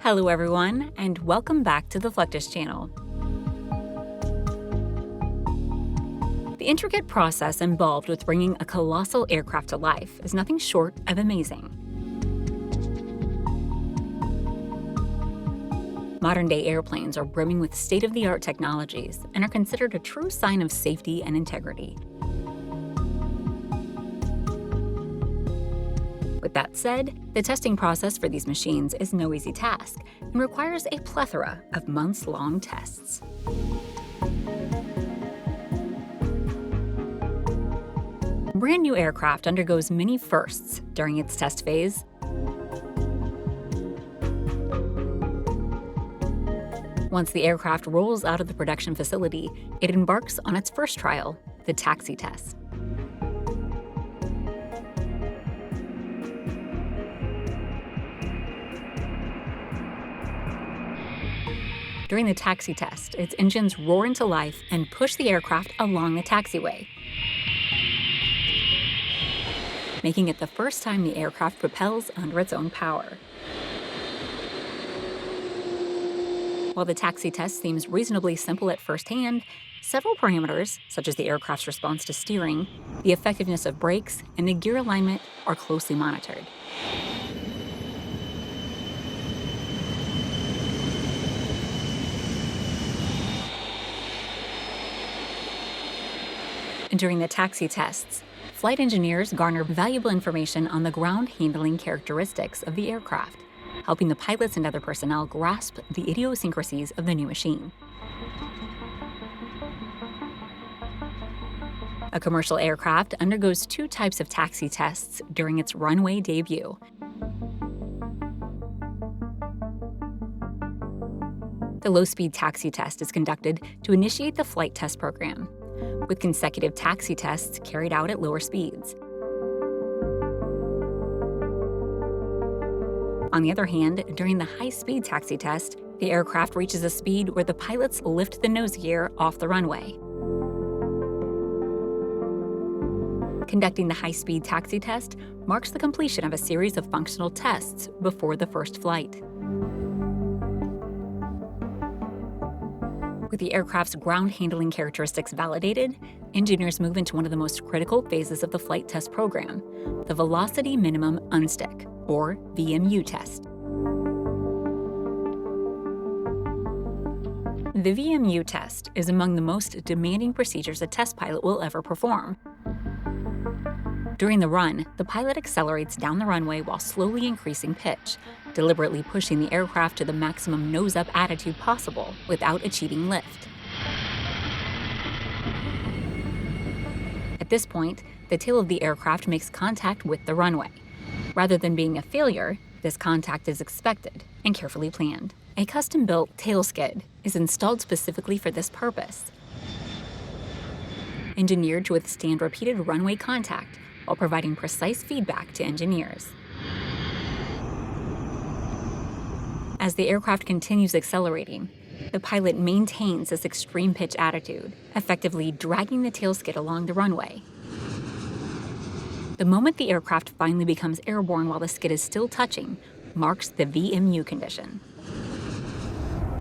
Hello everyone, and welcome back to the Fluctus Channel. The intricate process involved with bringing a colossal aircraft to life is nothing short of amazing. Modern-day airplanes are brimming with state-of-the-art technologies and are considered a true sign of safety and integrity. With that said, the testing process for these machines is no easy task and requires a plethora of months-long tests. A brand new aircraft undergoes many firsts during its test phase. Once the aircraft rolls out of the production facility, it embarks on its first trial, the taxi test. During the taxi test, its engines roar into life and push the aircraft along the taxiway, making it the first time the aircraft propels under its own power. While the taxi test seems reasonably simple at first hand, several parameters, such as the aircraft's response to steering, the effectiveness of brakes, and the gear alignment, are closely monitored. During the taxi tests, flight engineers garner valuable information on the ground handling characteristics of the aircraft, helping the pilots and other personnel grasp the idiosyncrasies of the new machine. A commercial aircraft undergoes two types of taxi tests during its runway debut. The low-speed taxi test is conducted to initiate the flight test program, with consecutive taxi tests carried out at lower speeds. On the other hand, during the high-speed taxi test, the aircraft reaches a speed where the pilots lift the nose gear off the runway. Conducting the high-speed taxi test marks the completion of a series of functional tests before the first flight. With the aircraft's ground handling characteristics validated, engineers move into one of the most critical phases of the flight test program, the Velocity Minimum Unstick, or VMU test. The VMU test is among the most demanding procedures a test pilot will ever perform. During the run, the pilot accelerates down the runway while slowly increasing pitch, deliberately pushing the aircraft to the maximum nose-up attitude possible without achieving lift. At this point, the tail of the aircraft makes contact with the runway. Rather than being a failure, this contact is expected and carefully planned. A custom-built tail skid is installed specifically for this purpose, engineered to withstand repeated runway contact while providing precise feedback to engineers. As the aircraft continues accelerating, the pilot maintains this extreme pitch attitude, effectively dragging the tail skid along the runway. The moment the aircraft finally becomes airborne while the skid is still touching marks the VMU condition.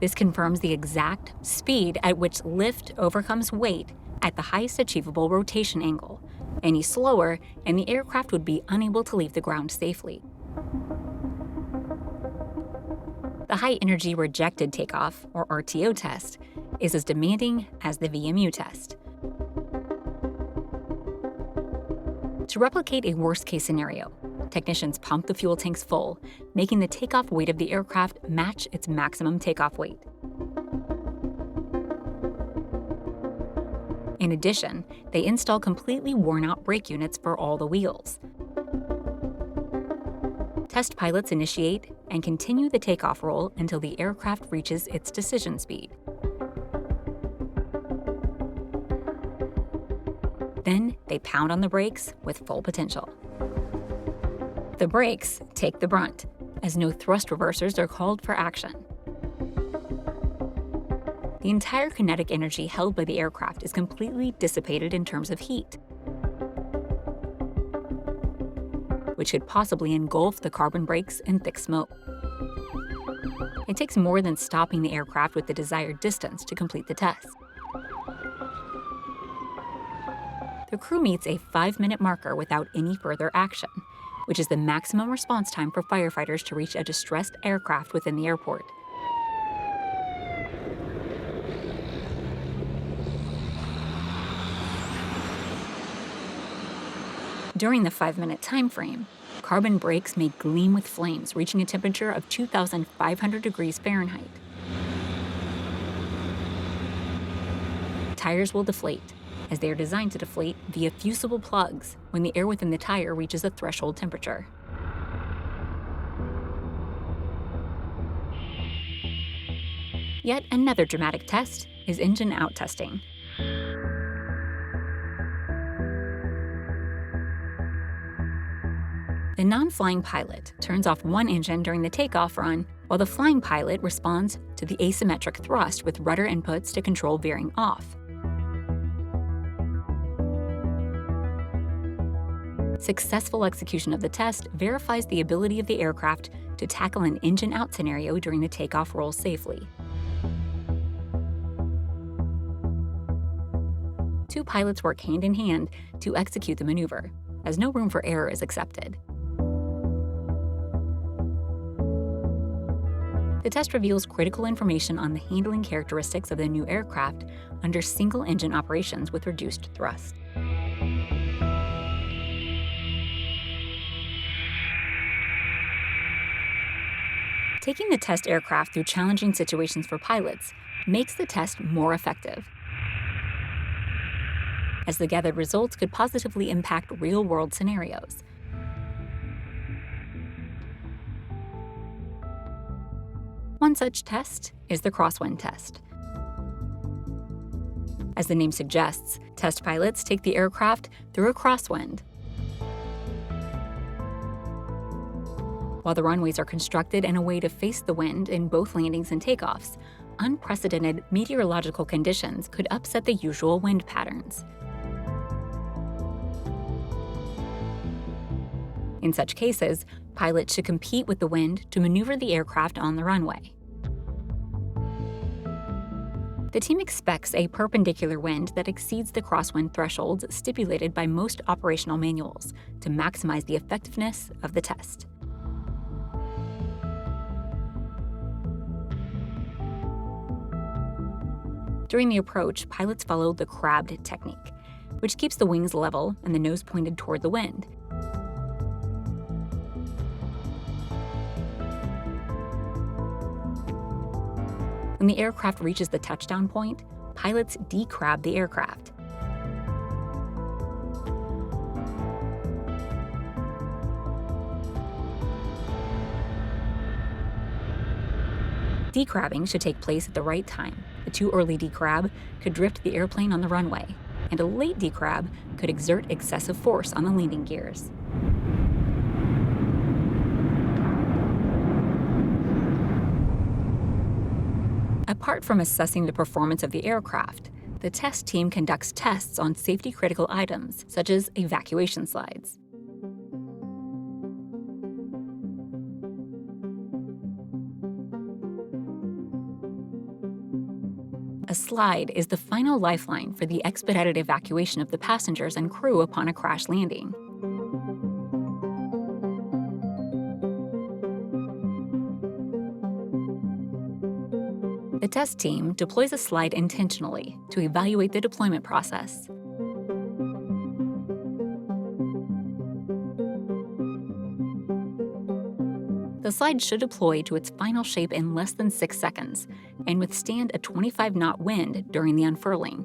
This confirms the exact speed at which lift overcomes weight at the highest achievable rotation angle. Any slower, and the aircraft would be unable to leave the ground safely. The high-energy rejected takeoff, or RTO test, is as demanding as the VMU test. To replicate a worst-case scenario, technicians pump the fuel tanks full, making the takeoff weight of the aircraft match its maximum takeoff weight. In addition, they install completely worn-out brake units for all the wheels. Test pilots initiate and continue the takeoff roll until the aircraft reaches its decision speed. Then they pound on the brakes with full potential. The brakes take the brunt, as no thrust reversers are called for action. The entire kinetic energy held by the aircraft is completely dissipated in terms of heat, which could possibly engulf the carbon brakes in thick smoke. It takes more than stopping the aircraft with the desired distance to complete the test. The crew meets a 5-minute marker without any further action, which is the maximum response time for firefighters to reach a distressed aircraft within the airport. During the 5-minute time frame, carbon brakes may gleam with flames, reaching a temperature of 2,500 degrees Fahrenheit. Tires will deflate, as they are designed to deflate via fusible plugs when the air within the tire reaches a threshold temperature. Yet another dramatic test is engine out testing. The non-flying pilot turns off one engine during the takeoff run, while the flying pilot responds to the asymmetric thrust with rudder inputs to control veering off. Successful execution of the test verifies the ability of the aircraft to tackle an engine-out scenario during the takeoff roll safely. Two pilots work hand in hand to execute the maneuver, as no room for error is accepted. The test reveals critical information on the handling characteristics of the new aircraft under single-engine operations with reduced thrust. Taking the test aircraft through challenging situations for pilots makes the test more effective, as the gathered results could positively impact real-world scenarios. One such test is the Crosswind test. As the name suggests, test pilots take the aircraft through a crosswind. While the runways are constructed in a way to face the wind in both landings and takeoffs, unprecedented meteorological conditions could upset the usual wind patterns. In such cases, pilots should compete with the wind to maneuver the aircraft on the runway. The team expects a perpendicular wind that exceeds the crosswind thresholds stipulated by most operational manuals to maximize the effectiveness of the test. During the approach, pilots follow the crabbed technique, which keeps the wings level and the nose pointed toward the wind. When the aircraft reaches the touchdown point, pilots decrab the aircraft. Decrabbing should take place at the right time. A too early decrab could drift the airplane on the runway, and a late decrab could exert excessive force on the landing gears. Apart from assessing the performance of the aircraft, the test team conducts tests on safety-critical items, such as evacuation slides. A slide is the final lifeline for the expedited evacuation of the passengers and crew upon a crash landing. The test team deploys a slide intentionally to evaluate the deployment process. The slide should deploy to its final shape in less than 6 seconds and withstand a 25-knot wind during the unfurling.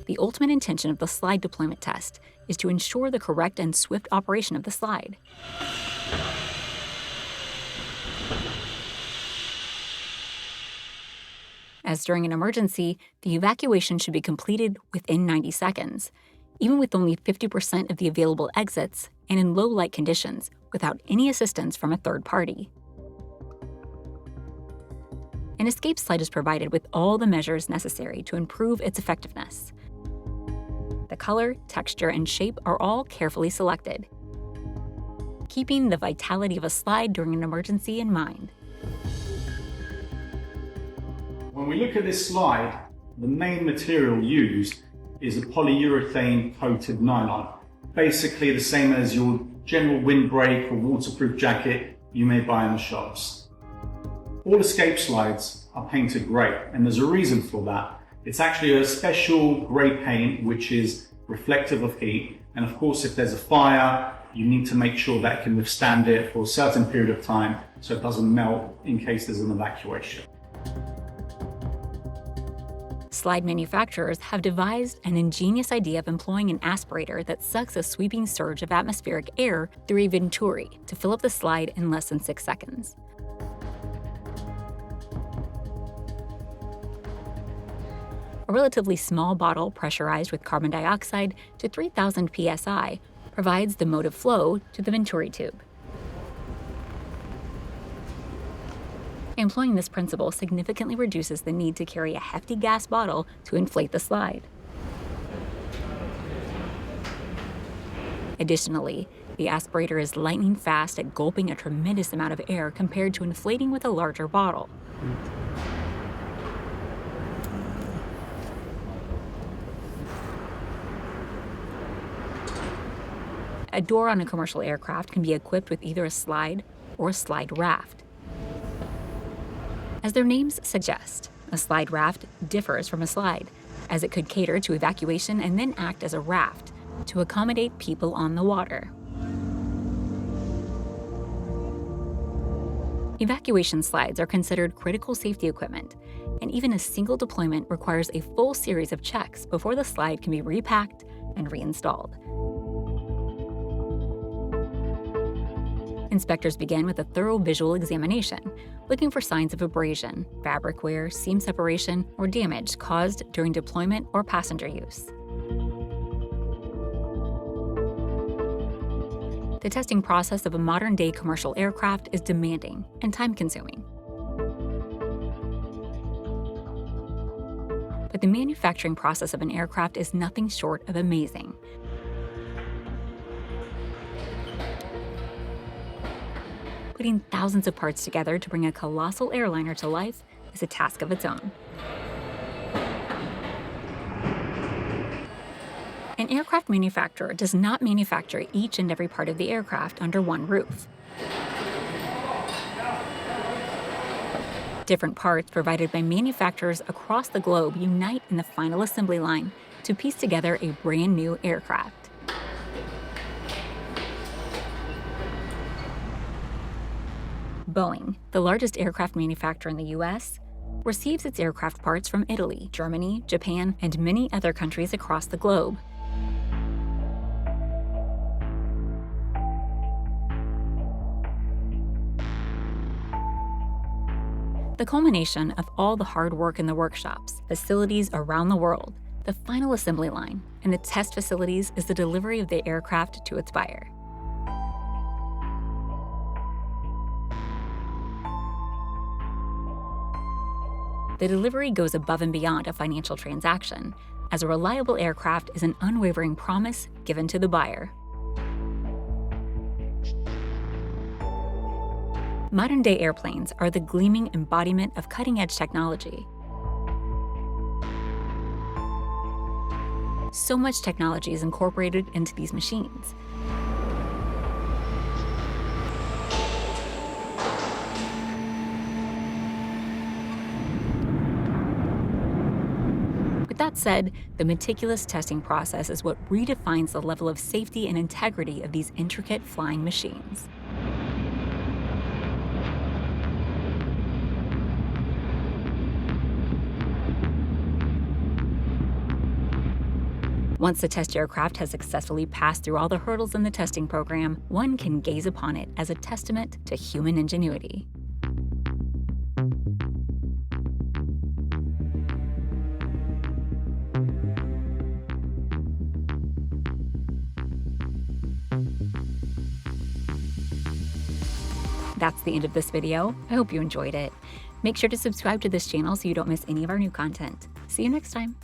The ultimate intention of the slide deployment test is to ensure the correct and swift operation of the slide. As during an emergency, the evacuation should be completed within 90 seconds, even with only 50% of the available exits and in low light conditions, without any assistance from a third party. An escape slide is provided with all the measures necessary to improve its effectiveness. The color, texture, and shape are all carefully selected. keeping the vitality of a slide during an emergency in mind. When we look at this slide, the main material used is a polyurethane coated nylon, basically the same as your general windbreak or waterproof jacket you may buy in the shops. All escape slides are painted grey, and there's a reason for that. It's actually a special grey paint which is reflective of heat, and of course if there's a fire you need to make sure that it can withstand it for a certain period of time so it doesn't melt in case there's an evacuation. Slide manufacturers have devised an ingenious idea of employing an aspirator that sucks a sweeping surge of atmospheric air through a venturi to fill up the slide in less than 6 seconds. A relatively small bottle pressurized with carbon dioxide to 3,000 psi provides the mode of flow to the venturi tube. Employing this principle significantly reduces the need to carry a hefty gas bottle to inflate the slide. Additionally, the aspirator is lightning fast at gulping a tremendous amount of air compared to inflating with a larger bottle. A door on a commercial aircraft can be equipped with either a slide or a slide raft. As their names suggest, a slide raft differs from a slide, as it could cater to evacuation and then act as a raft to accommodate people on the water. Evacuation slides are considered critical safety equipment, and even a single deployment requires a full series of checks before the slide can be repacked and reinstalled. Inspectors begin with a thorough visual examination, looking for signs of abrasion, fabric wear, seam separation, or damage caused during deployment or passenger use. The testing process of a modern-day commercial aircraft is demanding and time-consuming. But the manufacturing process of an aircraft is nothing short of amazing. Putting thousands of parts together to bring a colossal airliner to life is a task of its own. An aircraft manufacturer does not manufacture each and every part of the aircraft under one roof. Different parts provided by manufacturers across the globe unite in the final assembly line to piece together a brand new aircraft. Boeing, the largest aircraft manufacturer in the U.S., receives its aircraft parts from Italy, Germany, Japan, and many other countries across the globe. The culmination of all the hard work in the workshops, facilities around the world, the final assembly line, and the test facilities is the delivery of the aircraft to its buyer. The delivery goes above and beyond a financial transaction, as a reliable aircraft is an unwavering promise given to the buyer. Modern-day airplanes are the gleaming embodiment of cutting-edge technology. So much technology is incorporated into these machines. With that said, the meticulous testing process is what redefines the level of safety and integrity of these intricate flying machines. Once the test aircraft has successfully passed through all the hurdles in the testing program, one can gaze upon it as a testament to human ingenuity. That's the end of this video. I hope you enjoyed it. Make sure to subscribe to this channel so you don't miss any of our new content. See you next time.